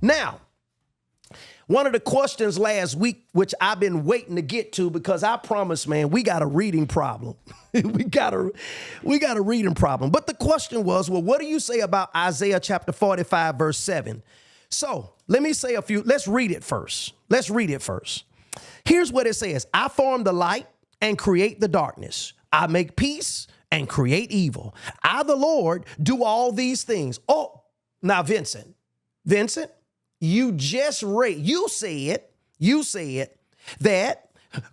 Now, one of the questions last week, which I've been waiting to get to, because I promise, man, we got a reading problem. we got a reading problem. But the question was, well, what do you say about Isaiah chapter 45, verse 7? So let me say let's read it first. Here's what it says. I form the light and create the darkness. I make peace and create evil. I, the Lord, do all these things. Oh, now, Vincent, you said that,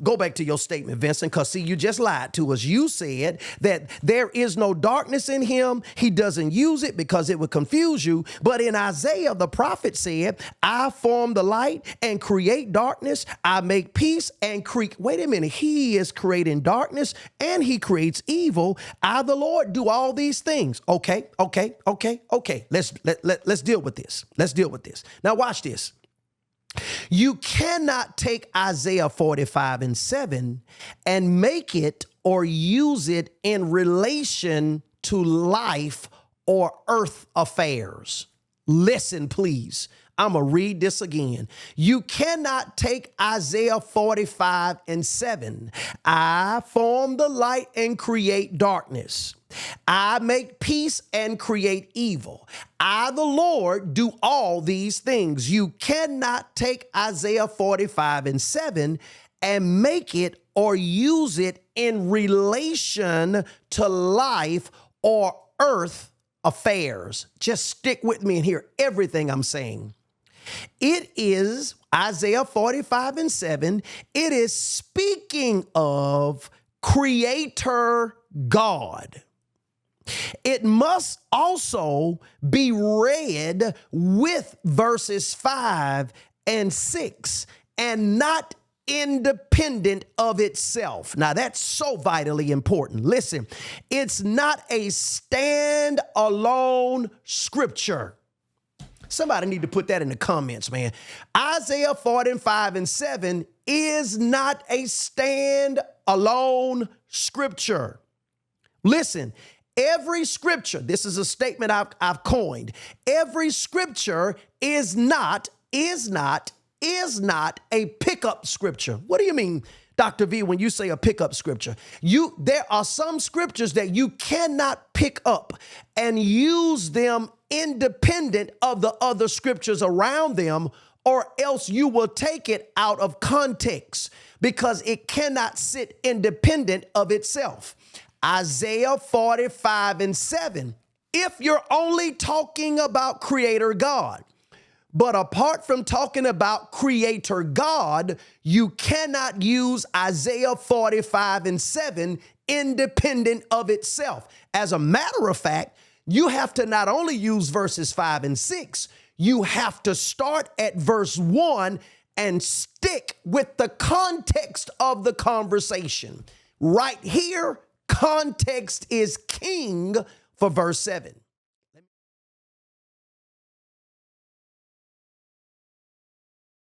go back to your statement, Vincent, because see, you just lied to us. You said that there is no darkness in him. He doesn't use it because it would confuse you. But in Isaiah, the prophet said, I form the light and create darkness. I make peace and create. Wait a minute. He is creating darkness and he creates evil. I, the Lord, do all these things. Okay. Let's deal with this. Now watch this. You cannot take Isaiah 45 and 7 and make it or use it in relation to life or earth affairs. Listen, please. I'm going to read this again. You cannot take Isaiah 45 and 7. I form the light and create darkness. I make peace and create evil. I, the Lord, do all these things. You cannot take Isaiah 45 and 7 and make it or use it in relation to life or earth affairs. Just stick with me and hear everything I'm saying. It is Isaiah 45 and 7. It is speaking of Creator God. It must also be read with verses 5 and 6 and not independent of itself. Now, that's so vitally important. Listen, it's not a stand-alone scripture. Somebody need to put that in the comments, man. Isaiah 45 and 7 is not a stand-alone scripture. Listen, every scripture, this is a statement I've coined. Every scripture is not a pickup scripture. What do you mean, Dr. V, when you say a pickup scripture? There are some scriptures that you cannot pick up and use them independent of the other scriptures around them, or else you will take it out of context because it cannot sit independent of itself. Isaiah 45 and 7, if you're only talking about Creator God, but apart from talking about Creator God, you cannot use Isaiah 45 and 7 independent of itself. As a matter of fact, you have to not only use verses 5 and 6, you have to start at verse 1 and stick with the context of the conversation. Right here, context is king for verse 7.